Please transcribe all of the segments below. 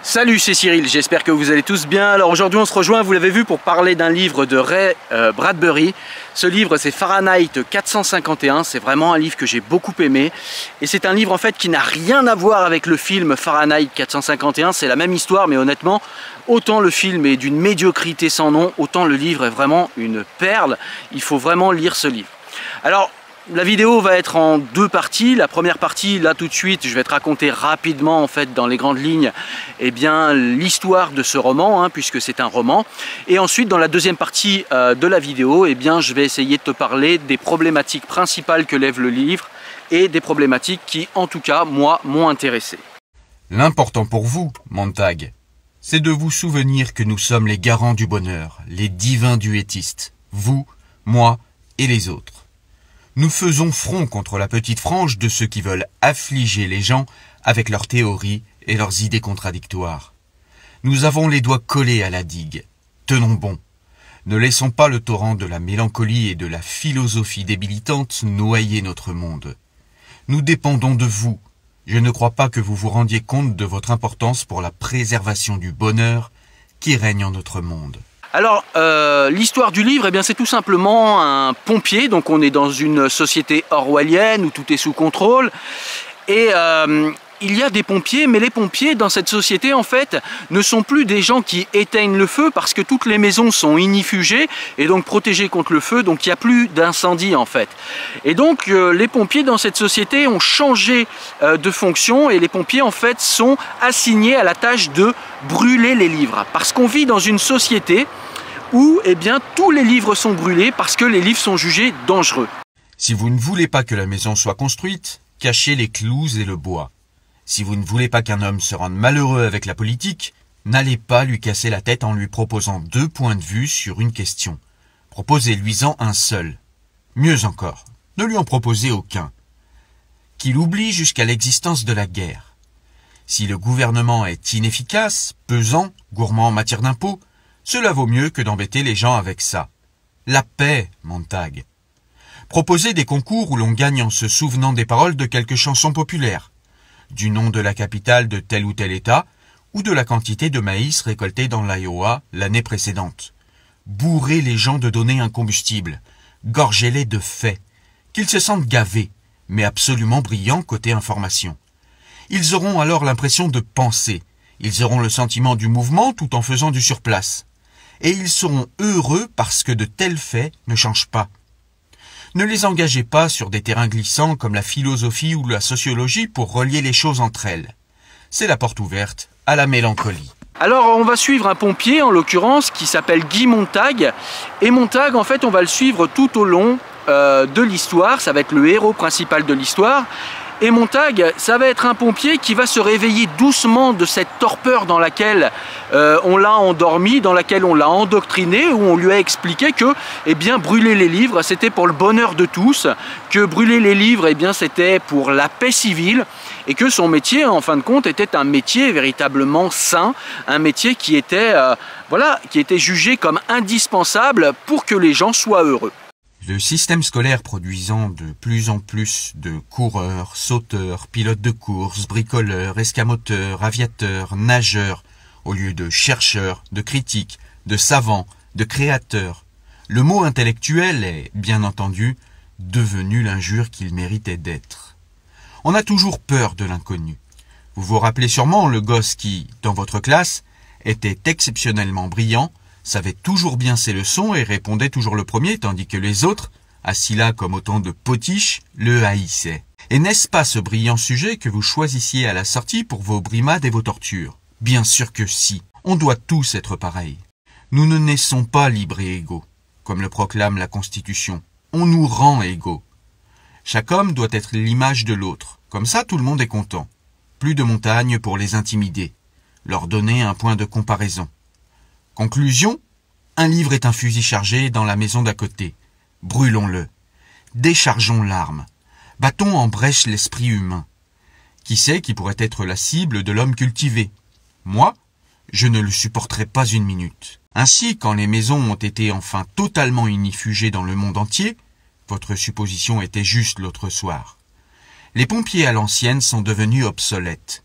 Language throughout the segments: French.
Salut, c'est Cyril, j'espère que vous allez tous bien. Alors aujourd'hui on se rejoint, vous l'avez vu, pour parler d'un livre de Ray Bradbury. Ce livre c'est Fahrenheit 451, c'est vraiment un livre que j'ai beaucoup aimé. Et c'est un livre en fait qui n'a rien à voir avec le film Fahrenheit 451, c'est la même histoire mais honnêtement, autant le film est d'une médiocrité sans nom, autant le livre est vraiment une perle. Il faut vraiment lire ce livre. Alors, la vidéo va être en deux parties. La première partie, là tout de suite, je vais te raconter rapidement en fait dans les grandes lignes l'histoire de ce roman, puisque c'est un roman. Et ensuite, dans la deuxième partie de la vidéo, je vais essayer de te parler des problématiques principales que lève le livre et des problématiques qui, en tout cas, moi, m'ont intéressé. L'important pour vous, Montag, c'est de vous souvenir que nous sommes les garants du bonheur, les divins duettistes, vous, moi et les autres. Nous faisons front contre la petite frange de ceux qui veulent affliger les gens avec leurs théories et leurs idées contradictoires. Nous avons les doigts collés à la digue. Tenons bon. Ne laissons pas le torrent de la mélancolie et de la philosophie débilitante noyer notre monde. Nous dépendons de vous. Je ne crois pas que vous vous rendiez compte de votre importance pour la préservation du bonheur qui règne en notre monde. Alors, l'histoire du livre, c'est tout simplement un pompier. Donc on est dans une société orwellienne où tout est sous contrôle. Et il y a des pompiers, mais les pompiers dans cette société, en fait, ne sont plus des gens qui éteignent le feu parce que toutes les maisons sont ignifugées et donc protégées contre le feu. Donc il n'y a plus d'incendie, en fait. Et donc les pompiers dans cette société ont changé de fonction et les pompiers, en fait, sont assignés à la tâche de brûler les livres. Parce qu'on vit dans une société où tous les livres sont brûlés parce que les livres sont jugés dangereux. Si vous ne voulez pas que la maison soit construite, cachez les clous et le bois. Si vous ne voulez pas qu'un homme se rende malheureux avec la politique, n'allez pas lui casser la tête en lui proposant 2 points de vue sur une question. Proposez-lui-en un seul. Mieux encore, ne lui en proposez aucun. Qu'il oublie jusqu'à l'existence de la guerre. Si le gouvernement est inefficace, pesant, gourmand en matière d'impôts, cela vaut mieux que d'embêter les gens avec ça. La paix, Montag. Proposez des concours où l'on gagne en se souvenant des paroles de quelques chansons populaires, du nom de la capitale de tel ou tel État, ou de la quantité de maïs récolté dans l'Iowa l'année précédente. Bourrez les gens de données un combustible, gorgez-les de faits, qu'ils se sentent gavés, mais absolument brillants côté information. Ils auront alors l'impression de penser, ils auront le sentiment du mouvement tout en faisant du surplace. Et ils seront heureux parce que de tels faits ne changent pas. Ne les engagez pas sur des terrains glissants comme la philosophie ou la sociologie pour relier les choses entre elles. C'est la porte ouverte à la mélancolie. Alors on va suivre un pompier en l'occurrence qui s'appelle Guy Montag. Et Montag, en fait, on va le suivre tout au long de l'histoire. Ça va être le héros principal de l'histoire. Et Montag, ça va être un pompier qui va se réveiller doucement de cette torpeur dans laquelle on l'a endormi, dans laquelle on l'a endoctriné, où on lui a expliqué que brûler les livres, c'était pour le bonheur de tous, que brûler les livres, c'était pour la paix civile, et que son métier, en fin de compte, était un métier véritablement sain, un métier qui était jugé comme indispensable pour que les gens soient heureux. Le système scolaire produisant de plus en plus de coureurs, sauteurs, pilotes de course, bricoleurs, escamoteurs, aviateurs, nageurs, au lieu de chercheurs, de critiques, de savants, de créateurs. Le mot intellectuel est, bien entendu, devenu l'injure qu'il méritait d'être. On a toujours peur de l'inconnu. Vous vous rappelez sûrement le gosse qui, dans votre classe, était exceptionnellement brillant, savait toujours bien ses leçons et répondait toujours le premier, tandis que les autres, assis là comme autant de potiches, le haïssaient. Et n'est-ce pas ce brillant sujet que vous choisissiez à la sortie pour vos brimades et vos tortures? Bien sûr que si, on doit tous être pareils. Nous ne naissons pas libres et égaux, comme le proclame la Constitution. On nous rend égaux. Chaque homme doit être l'image de l'autre, comme ça tout le monde est content. Plus de montagnes pour les intimider, leur donner un point de comparaison. Conclusion, un livre est un fusil chargé dans la maison d'à côté. Brûlons-le. Déchargeons l'arme. Battons en brèche l'esprit humain. Qui sait qui pourrait être la cible de l'homme cultivé? Moi, je ne le supporterai pas une minute. Ainsi, quand les maisons ont été enfin totalement ignifugées dans le monde entier, votre supposition était juste l'autre soir. Les pompiers à l'ancienne sont devenus obsolètes.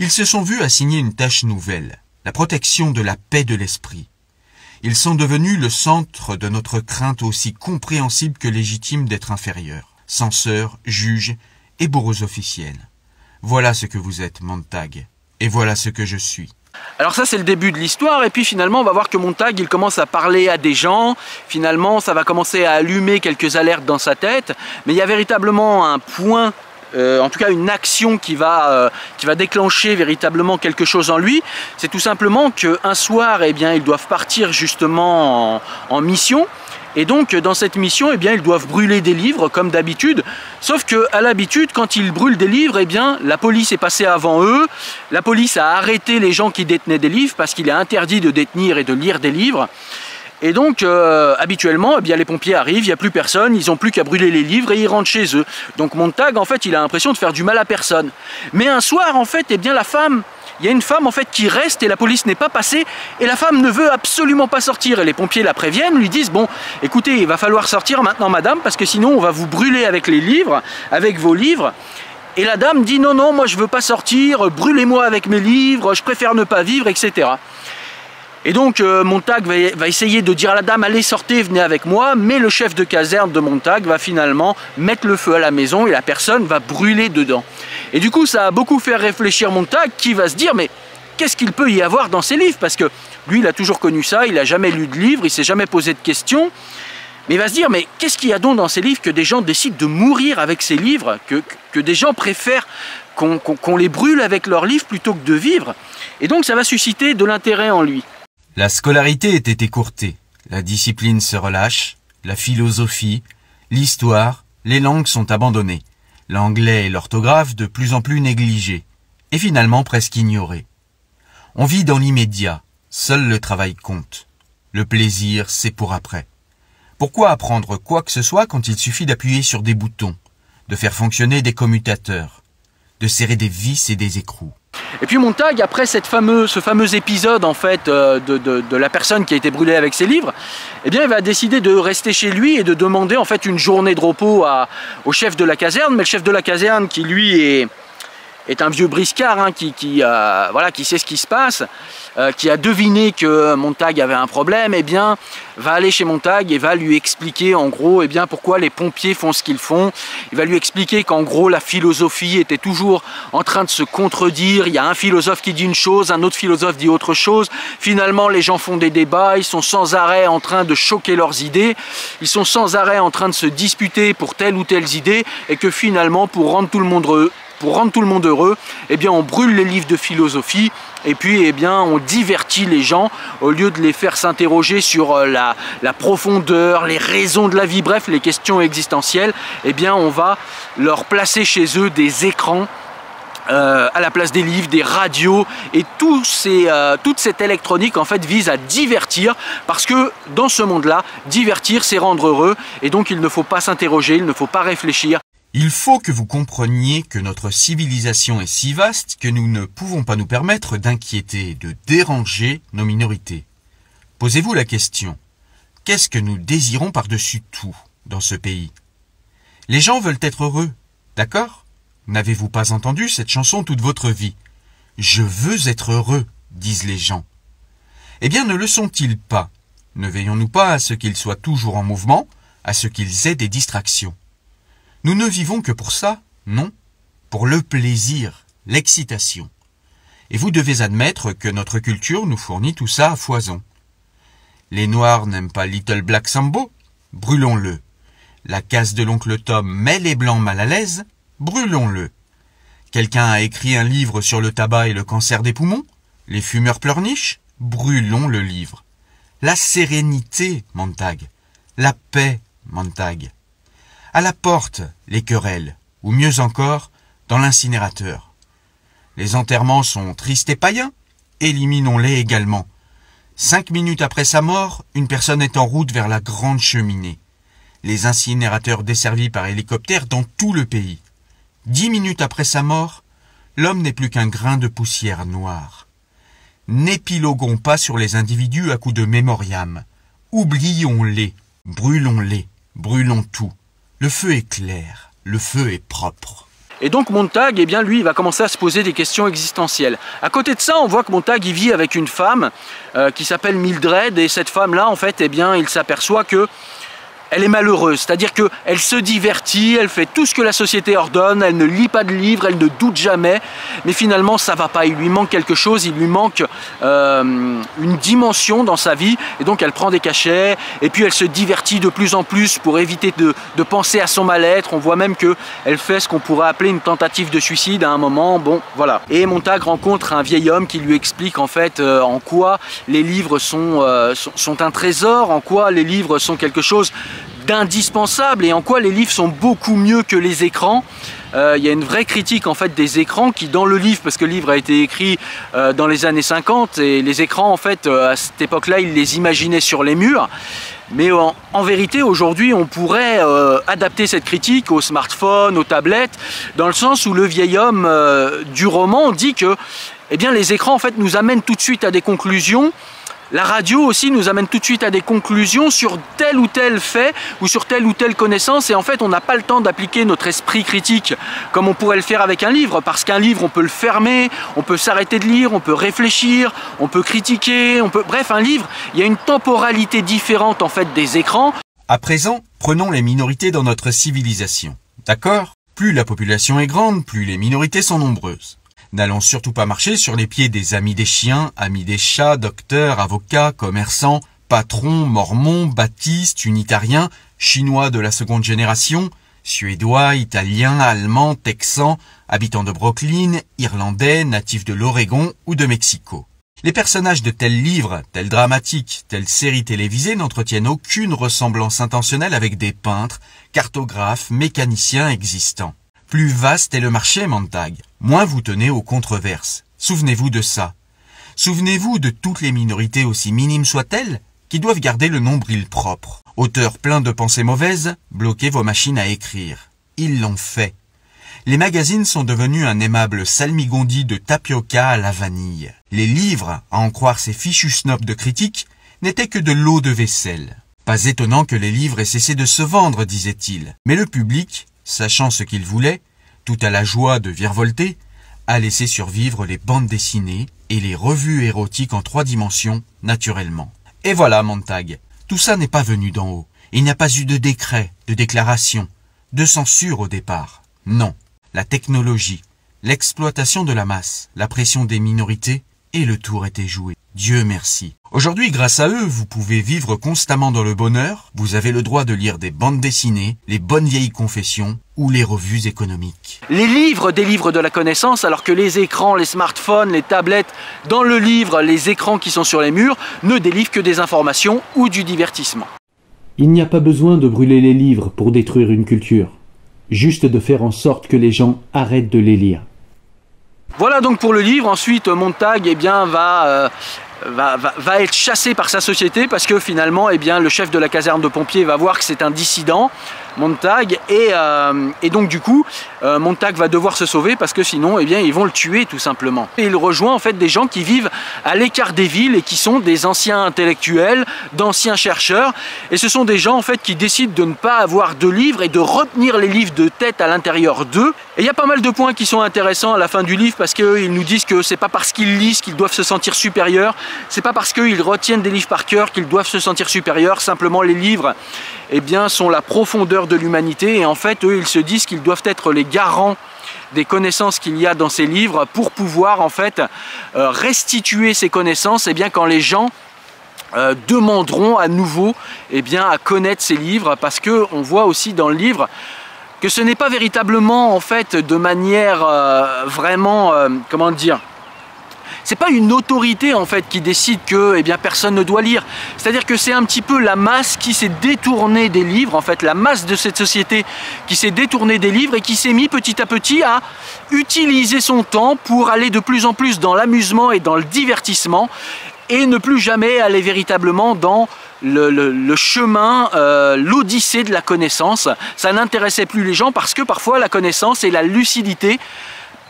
Ils se sont vus assigner une tâche nouvelle, la protection de la paix de l'esprit. Ils sont devenus le centre de notre crainte aussi compréhensible que légitime d'être inférieurs, censeurs, juges et bourreaux officiels. Voilà ce que vous êtes, Montag, et voilà ce que je suis. Alors ça c'est le début de l'histoire, et puis finalement on va voir que Montag il commence à parler à des gens. Finalement ça va commencer à allumer quelques alertes dans sa tête, mais il y a véritablement un point, en tout cas une action qui va déclencher véritablement quelque chose en lui. C'est tout simplement qu'un soir eh bien, ils doivent partir justement en mission. Et donc dans cette mission, eh bien, ils doivent brûler des livres comme d'habitude. Sauf qu'à l'habitude, quand ils brûlent des livres, eh bien, la police est passée avant eux. La police a arrêté les gens qui détenaient des livres parce qu'il est interdit de détenir et de lire des livres. Et donc habituellement, eh bien, les pompiers arrivent, il n'y a plus personne, ils n'ont plus qu'à brûler les livres et ils rentrent chez eux. Donc Montag, en fait, il a l'impression de faire du mal à personne. Mais un soir, en fait, eh bien, il y a une femme en fait qui reste et la police n'est pas passée et la femme ne veut absolument pas sortir et les pompiers la préviennent, lui disent bon écoutez il va falloir sortir maintenant madame parce que sinon on va vous brûler avec les livres, avec vos livres. Et la dame dit non non moi je veux pas sortir, brûlez-moi avec mes livres, je préfère ne pas vivre, etc. Et donc Montag va essayer de dire à la dame allez sortez, venez avec moi, mais le chef de caserne de Montag va finalement mettre le feu à la maison et la personne va brûler dedans. Et du coup ça a beaucoup fait réfléchir Montag qui va se dire mais qu'est-ce qu'il peut y avoir dans ces livres? Parce que lui il a toujours connu ça, il n'a jamais lu de livres, il s'est jamais posé de questions. Mais il va se dire mais qu'est-ce qu'il y a donc dans ces livres que des gens décident de mourir avec ces livres, que des gens préfèrent qu'on les brûle avec leurs livres plutôt que de vivre? Et donc ça va susciter de l'intérêt en lui. La scolarité était écourtée, la discipline se relâche, la philosophie, l'histoire, les langues sont abandonnées, l'anglais et l'orthographe de plus en plus négligés, et finalement presque ignorés. On vit dans l'immédiat, seul le travail compte. Le plaisir, c'est pour après. Pourquoi apprendre quoi que ce soit quand il suffit d'appuyer sur des boutons, de faire fonctionner des commutateurs, de serrer des vis et des écrous? Et puis Montag, après ce fameux épisode en fait de la personne qui a été brûlée avec ses livres, eh bien il va décider de rester chez lui et de demander en fait une journée de repos au chef de la caserne. Mais le chef de la caserne qui lui est un vieux briscard hein, qui sait ce qui se passe, qui a deviné que Montag avait un problème, eh bien va aller chez Montag et va lui expliquer en gros eh bien, pourquoi les pompiers font ce qu'ils font. Il va lui expliquer qu'en gros la philosophie était toujours en train de se contredire. Il y a un philosophe qui dit une chose, un autre philosophe dit autre chose. Finalement les gens font des débats, ils sont sans arrêt en train de choquer leurs idées, ils sont sans arrêt en train de se disputer pour telle ou telle idée et que finalement pour rendre tout le monde heureux, eh bien on brûle les livres de philosophie et puis eh bien on divertit les gens au lieu de les faire s'interroger sur la profondeur, les raisons de la vie, bref les questions existentielles. Eh bien on va leur placer chez eux des écrans à la place des livres, des radios et toute cette électronique en fait vise à divertir parce que dans ce monde-là, divertir c'est rendre heureux et donc il ne faut pas s'interroger, il ne faut pas réfléchir. Il faut que vous compreniez que notre civilisation est si vaste que nous ne pouvons pas nous permettre d'inquiéter, de déranger nos minorités. Posez-vous la question, qu'est-ce que nous désirons par-dessus tout dans ce pays? Les gens veulent être heureux, d'accord? N'avez-vous pas entendu cette chanson toute votre vie? Je veux être heureux, disent les gens. Eh bien, ne le sont-ils pas? Ne veillons-nous pas à ce qu'ils soient toujours en mouvement, à ce qu'ils aient des distractions? Nous ne vivons que pour ça, non? Pour le plaisir, l'excitation. Et vous devez admettre que notre culture nous fournit tout ça à foison. Les Noirs n'aiment pas Little Black Sambo? Brûlons-le. La casse de l'oncle Tom met les Blancs mal à l'aise? Brûlons-le. Quelqu'un a écrit un livre sur le tabac et le cancer des poumons? Les fumeurs pleurnichent? Brûlons le livre. La sérénité, Montag. La paix, Montag. À la porte, les querelles, ou mieux encore, dans l'incinérateur. Les enterrements sont tristes et païens, éliminons-les également. 5 minutes après sa mort, une personne est en route vers la grande cheminée. Les incinérateurs desservis par hélicoptère dans tout le pays. 10 minutes après sa mort, l'homme n'est plus qu'un grain de poussière noire. N'épiloguons pas sur les individus à coups de mémoriam. Oublions-les, brûlons tout. Le feu est clair, le feu est propre. Et donc Montag, eh bien, lui, il va commencer à se poser des questions existentielles. À côté de ça, on voit que Montag, il vit avec une femme qui s'appelle Mildred, et cette femme-là, en fait, eh bien, il s'aperçoit que elle est malheureuse, c'est-à-dire qu'elle se divertit, elle fait tout ce que la société ordonne, elle ne lit pas de livres, elle ne doute jamais, mais finalement ça va pas, il lui manque quelque chose, il lui manque une dimension dans sa vie, et donc elle prend des cachets, et puis elle se divertit de plus en plus pour éviter de penser à son mal-être. On voit même qu'elle fait ce qu'on pourrait appeler une tentative de suicide à un moment, bon voilà. Et Montag rencontre un vieil homme qui lui explique en fait en quoi les livres sont un trésor, en quoi les livres sont quelque chose d'indispensable et en quoi les livres sont beaucoup mieux que les écrans. Il y a une vraie critique en fait des écrans qui dans le livre, parce que le livre a été écrit dans les années 50 et les écrans en fait à cette époque-là ils les imaginaient sur les murs. Mais en vérité aujourd'hui on pourrait adapter cette critique aux smartphones, aux tablettes, dans le sens où le vieil homme du roman dit que eh bien, les écrans en fait nous amènent tout de suite à des conclusions. La radio aussi nous amène tout de suite à des conclusions sur tel ou tel fait ou sur telle ou telle connaissance, et en fait on n'a pas le temps d'appliquer notre esprit critique comme on pourrait le faire avec un livre, parce qu'un livre on peut le fermer, on peut s'arrêter de lire, on peut réfléchir, on peut critiquer, bref, un livre, il y a une temporalité différente en fait des écrans. À présent, prenons les minorités dans notre civilisation. D'accord ? Plus la population est grande, plus les minorités sont nombreuses. N'allons surtout pas marcher sur les pieds des amis des chiens, amis des chats, docteurs, avocats, commerçants, patrons, mormons, baptistes, unitariens, chinois de la seconde génération, suédois, italiens, allemands, texans, habitants de Brooklyn, irlandais, natifs de l'Oregon ou de Mexico. Les personnages de tels livres, tels dramatiques, telles séries télévisées n'entretiennent aucune ressemblance intentionnelle avec des peintres, cartographes, mécaniciens existants. Plus vaste est le marché, Montag, moins vous tenez aux controverses. Souvenez-vous de ça. Souvenez-vous de toutes les minorités, aussi minimes soient-elles, qui doivent garder le nombril propre. Auteurs pleins de pensées mauvaises, bloquez vos machines à écrire. Ils l'ont fait. Les magazines sont devenus un aimable salmigondi de tapioca à la vanille. Les livres, à en croire ces fichus snobs de critiques, n'étaient que de l'eau de vaisselle. Pas étonnant que les livres aient cessé de se vendre, disait-il. Mais le public, sachant ce qu'il voulait, tout à la joie de virevolter, a laissé survivre les bandes dessinées et les revues érotiques en 3 dimensions, naturellement. Et voilà, Montag, tout ça n'est pas venu d'en haut. Il n'y a pas eu de décret, de déclaration, de censure au départ. Non, la technologie, l'exploitation de la masse, la pression des minorités, et le tour était joué. Dieu merci. Aujourd'hui, grâce à eux, vous pouvez vivre constamment dans le bonheur, vous avez le droit de lire des bandes dessinées, les bonnes vieilles confessions ou les revues économiques. Les livres délivrent de la connaissance, alors que les écrans, les smartphones, les tablettes, dans le livre, les écrans qui sont sur les murs, ne délivrent que des informations ou du divertissement. Il n'y a pas besoin de brûler les livres pour détruire une culture, juste de faire en sorte que les gens arrêtent de les lire. Voilà donc pour le livre. Ensuite Montag eh bien, va être chassé par sa société, parce que finalement eh bien, le chef de la caserne de pompiers va voir que c'est un dissident, Montag, et donc du coup Montag va devoir se sauver, parce que sinon eh bien, ils vont le tuer tout simplement. Et il rejoint en fait des gens qui vivent à l'écart des villes et qui sont des anciens intellectuels, d'anciens chercheurs, et ce sont des gens en fait qui décident de ne pas avoir de livres et de retenir les livres de tête à l'intérieur d'eux. Et il y a pas mal de points qui sont intéressants à la fin du livre, parce qu'ils nous disent que c'est pas parce qu'ils lisent qu'ils doivent se sentir supérieurs, c'est pas parce qu'ils retiennent des livres par cœur qu'ils doivent se sentir supérieurs. Simplement les livres eh bien, sont la profondeur de l'humanité, et en fait eux ils se disent qu'ils doivent être les garants des connaissances qu'il y a dans ces livres pour pouvoir en fait restituer ces connaissances eh bien, quand les gens demanderont à nouveau eh bien, à connaître ces livres, parce que on voit aussi dans le livre que ce n'est pas véritablement en fait de manière vraiment comment dire, c'est pas une autorité en fait qui décide que eh bien, personne ne doit lire. C'est-à-dire que c'est un petit peu la masse qui s'est détournée des livres, en fait la masse de cette société qui s'est détournée des livres et qui s'est mis petit à petit à utiliser son temps pour aller de plus en plus dans l'amusement et dans le divertissement, et ne plus jamais aller véritablement dans le chemin, l'odyssée de la connaissance. Ça n'intéressait plus les gens, parce que parfois la connaissance et la lucidité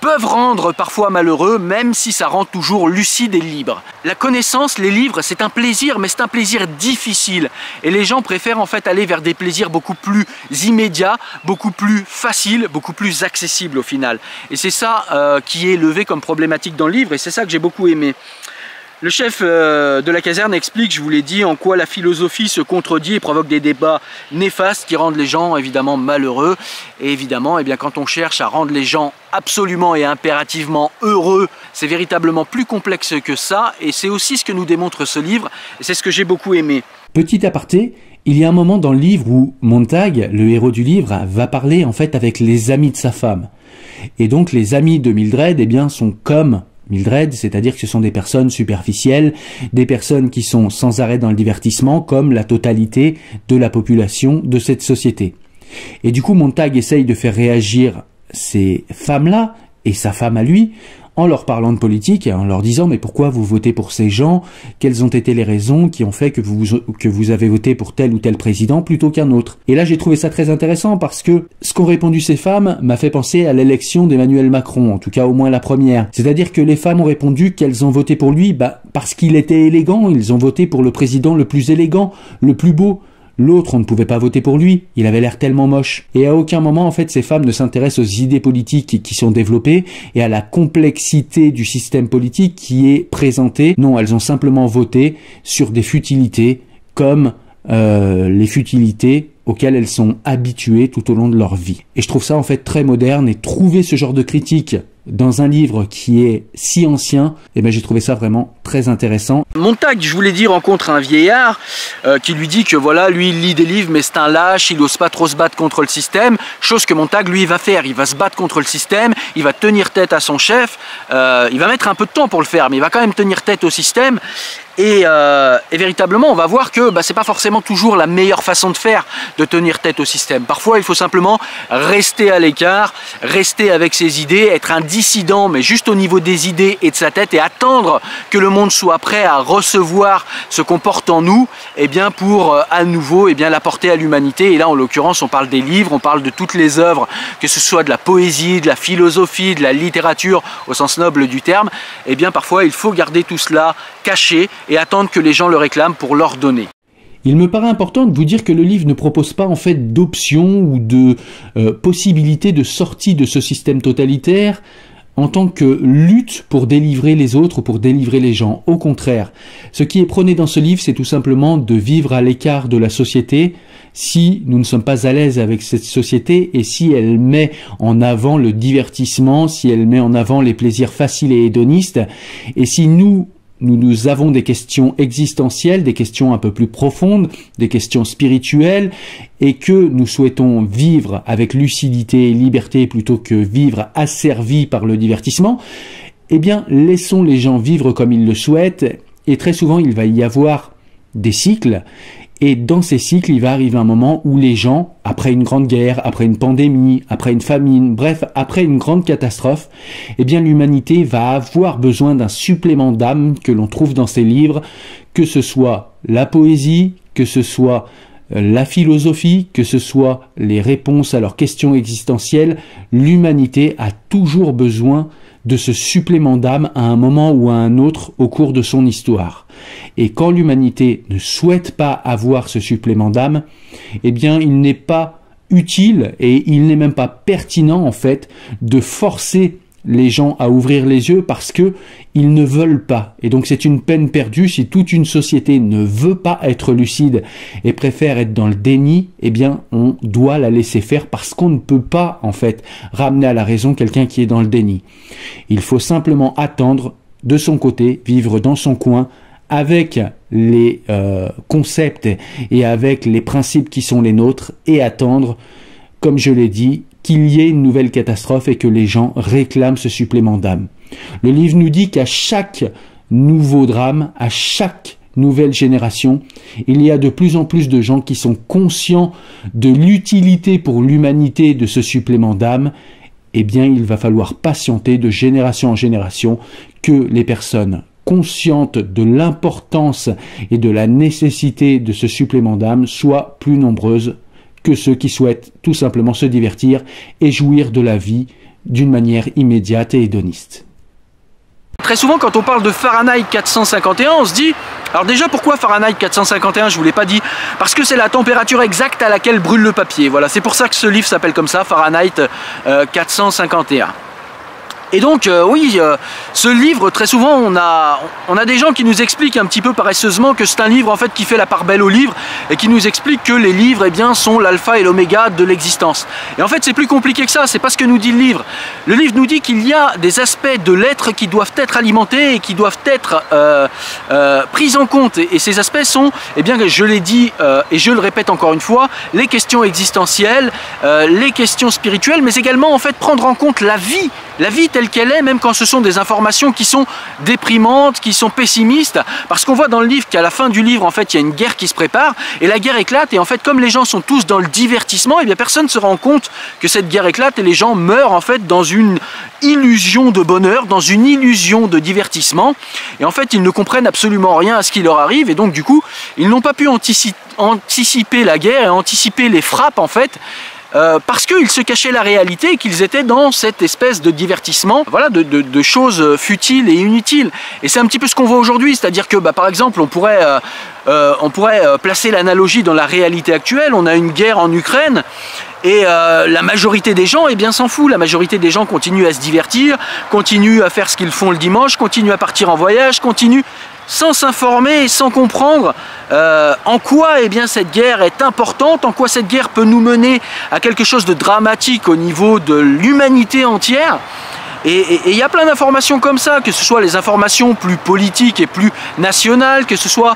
peuvent rendre parfois malheureux, même si ça rend toujours lucide et libre. La connaissance, les livres, c'est un plaisir, mais c'est un plaisir difficile. Et les gens préfèrent en fait aller vers des plaisirs beaucoup plus immédiats, beaucoup plus faciles, beaucoup plus accessibles au final. Et c'est ça qui est levé comme problématique dans le livre, et c'est ça que j'ai beaucoup aimé. Le chef de la caserne explique, je vous l'ai dit, en quoi la philosophie se contredit et provoque des débats néfastes qui rendent les gens évidemment malheureux. Et évidemment, eh bien, quand on cherche à rendre les gens absolument et impérativement heureux, c'est véritablement plus complexe que ça. Et c'est aussi ce que nous démontre ce livre, et c'est ce que j'ai beaucoup aimé. Petit aparté, il y a un moment dans le livre où Montag, le héros du livre, va parler en fait avec les amis de sa femme. Et donc les amis de Mildred, eh bien, sont comme Mildred, c'est-à-dire que ce sont des personnes superficielles, des personnes qui sont sans arrêt dans le divertissement, comme la totalité de la population de cette société. Et du coup, Montag essaye de faire réagir ces femmes-là, et sa femme à lui, en leur parlant de politique et en leur disant « mais pourquoi vous votez pour ces gens? Quelles ont été les raisons qui ont fait que vous avez voté pour tel ou tel président plutôt qu'un autre ?» Et là, j'ai trouvé ça très intéressant parce que ce qu'ont répondu ces femmes m'a fait penser à l'élection d'Emmanuel Macron, en tout cas au moins la première. C'est-à-dire que les femmes ont répondu qu'elles ont voté pour lui parce qu'il était élégant, ils ont voté pour le président le plus élégant, le plus beau. L'autre, on ne pouvait pas voter pour lui, il avait l'air tellement moche. Et à aucun moment, en fait, ces femmes ne s'intéressent aux idées politiques qui sont développées et à la complexité du système politique qui est présenté. Non, elles ont simplement voté sur des futilités comme les futilités auxquelles elles sont habituées tout au long de leur vie. Et je trouve ça en fait très moderne, et trouver ce genre de critique dans un livre qui est si ancien, eh ben j'ai trouvé ça vraiment très intéressant. Montag, je voulais dire, rencontre un vieillard qui lui dit que voilà, lui il lit des livres mais c'est un lâche, il n'ose pas trop se battre contre le système, chose que Montag lui va faire, il va se battre contre le système, il va tenir tête à son chef, il va mettre un peu de temps pour le faire, mais il va quand même tenir tête au système. Et véritablement, on va voir que c'est pas forcément toujours la meilleure façon de faire, de tenir tête au système. Parfois, il faut simplement rester à l'écart, rester avec ses idées, être un dissident, mais juste au niveau des idées et de sa tête, et attendre que le monde soit prêt à recevoir ce qu'on porte en nous, eh bien pour à nouveau l'apporter à l'humanité. Et là, en l'occurrence, on parle des livres, on parle de toutes les œuvres, que ce soit de la poésie, de la philosophie, de la littérature, au sens noble du terme. Eh bien, parfois, il faut garder tout cela caché et attendre que les gens le réclament pour leur donner. Il me paraît important de vous dire que le livre ne propose pas en fait d'options ou de possibilités de sortie de ce système totalitaire en tant que lutte pour délivrer les autres ou pour délivrer les gens. Au contraire, ce qui est prôné dans ce livre, c'est tout simplement de vivre à l'écart de la société si nous ne sommes pas à l'aise avec cette société et si elle met en avant le divertissement, si elle met en avant les plaisirs faciles et hédonistes, et si nous avons des questions existentielles, des questions un peu plus profondes, des questions spirituelles, et que nous souhaitons vivre avec lucidité et liberté plutôt que vivre asservis par le divertissement, eh bien, laissons les gens vivre comme ils le souhaitent, et très souvent, il va y avoir des cycles, et dans ces cycles, il va arriver un moment où les gens, après une grande guerre, après une pandémie, après une famine, bref, après une grande catastrophe, eh bien l'humanité va avoir besoin d'un supplément d'âme que l'on trouve dans ces livres, que ce soit la poésie, que ce soit la philosophie, que ce soit les réponses à leurs questions existentielles. L'humanité a toujours besoin de ce supplément d'âme à un moment ou à un autre au cours de son histoire. Et quand l'humanité ne souhaite pas avoir ce supplément d'âme, eh bien il n'est pas utile et il n'est même pas pertinent en fait de forcer les gens à ouvrir les yeux parce que ils ne veulent pas. Et donc c'est une peine perdue si toute une société ne veut pas être lucide et préfère être dans le déni, eh bien on doit la laisser faire parce qu'on ne peut pas en fait ramener à la raison quelqu'un qui est dans le déni. Il faut simplement attendre de son côté, vivre dans son coin avec les concepts et avec les principes qui sont les nôtres et attendre, comme je l'ai dit, qu'il y ait une nouvelle catastrophe et que les gens réclament ce supplément d'âme. Le livre nous dit qu'à chaque nouveau drame, à chaque nouvelle génération, il y a de plus en plus de gens qui sont conscients de l'utilité pour l'humanité de ce supplément d'âme. Eh bien, il va falloir patienter de génération en génération que les personnes conscientes de l'importance et de la nécessité de ce supplément d'âme soient plus nombreuses que ceux qui souhaitent tout simplement se divertir et jouir de la vie d'une manière immédiate et hédoniste. Très souvent, quand on parle de Fahrenheit 451, on se dit... Alors déjà, pourquoi Fahrenheit 451? Je vous l'ai pas dit. Parce que c'est la température exacte à laquelle brûle le papier. Voilà, c'est pour ça que ce livre s'appelle comme ça, Fahrenheit 451. Et donc, ce livre, très souvent, on a des gens qui nous expliquent un petit peu paresseusement que c'est un livre en fait qui fait la part belle au livre et qui nous explique que les livres, eh bien, sont l'alpha et l'oméga de l'existence. Et en fait, c'est plus compliqué que ça, c'est pas ce que nous dit le livre. Le livre nous dit qu'il y a des aspects de l'être qui doivent être alimentés et qui doivent être pris en compte. Et ces aspects sont, eh bien, je l'ai dit et je le répète encore une fois, les questions existentielles, les questions spirituelles, mais également en fait prendre en compte la vie telle qu'elle est, même quand ce sont des informations qui sont déprimantes, qui sont pessimistes, parce qu'on voit dans le livre qu'à la fin du livre, en fait, il y a une guerre qui se prépare, et la guerre éclate, et en fait, comme les gens sont tous dans le divertissement, et bien personne ne se rend compte que cette guerre éclate, et les gens meurent, en fait, dans une illusion de bonheur, dans une illusion de divertissement, et en fait, ils ne comprennent absolument rien à ce qui leur arrive, et donc, du coup, ils n'ont pas pu anticiper la guerre, et anticiper les frappes, en fait, parce qu'ils se cachaient la réalité et qu'ils étaient dans cette espèce de divertissement, voilà, de choses futiles et inutiles. Et c'est un petit peu ce qu'on voit aujourd'hui, c'est-à-dire que par exemple on pourrait placer l'analogie dans la réalité actuelle. On a une guerre en Ukraine et la majorité des gens, eh bien, s'en fout. La majorité des gens continuent à se divertir, continuent à faire ce qu'ils font le dimanche, continuent à partir en voyage, continuent sans s'informer et sans comprendre en quoi, eh bien, cette guerre est importante, en quoi cette guerre peut nous mener à quelque chose de dramatique au niveau de l'humanité entière. Et il y a plein d'informations comme ça, que ce soit les informations plus politiques et plus nationales, que ce soit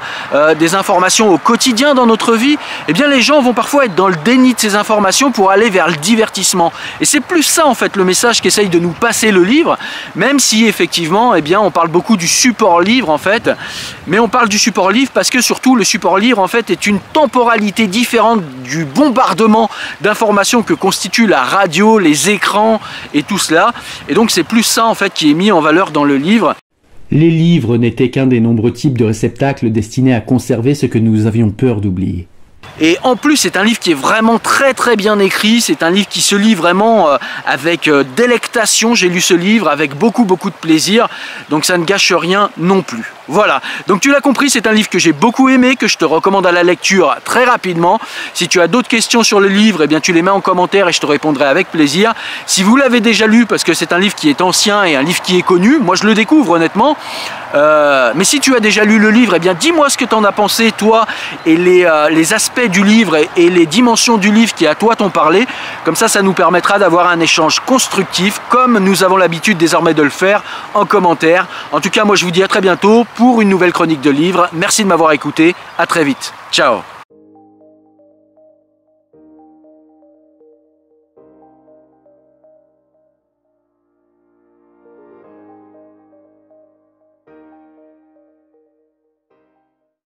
des informations au quotidien dans notre vie, eh bien les gens vont parfois être dans le déni de ces informations pour aller vers le divertissement. Et c'est plus ça en fait le message qu'essaye de nous passer le livre, même si effectivement, eh bien, on parle beaucoup du support livre en fait, mais on parle du support livre parce que surtout le support livre en fait est une temporalité différente du bombardement d'informations que constitue la radio, les écrans et tout cela. Et donc c'est plus ça en fait qui est mis en valeur dans le livre. Les livres n'étaient qu'un des nombreux types de réceptacles destinés à conserver ce que nous avions peur d'oublier. Et en plus, c'est un livre qui est vraiment très très bien écrit, c'est un livre qui se lit vraiment avec délectation. J'ai lu ce livre avec beaucoup de plaisir, donc ça ne gâche rien non plus. Voilà, donc tu l'as compris, c'est un livre que j'ai beaucoup aimé, que je te recommande à la lecture très rapidement. Si tu as d'autres questions sur le livre, eh bien tu les mets en commentaire et je te répondrai avec plaisir. Si vous l'avez déjà lu, parce que c'est un livre qui est ancien et un livre qui est connu, moi je le découvre honnêtement, mais si tu as déjà lu le livre, eh bien dis-moi ce que tu en as pensé, toi, et les aspects du livre et les dimensions du livre qui à toi t'ont parlé. Comme ça nous permettra d'avoir un échange constructif, comme nous avons l'habitude désormais de le faire en commentaire. En tout cas, moi je vous dis à très bientôt pour une nouvelle chronique de livres. Merci de m'avoir écouté, à très vite. Ciao.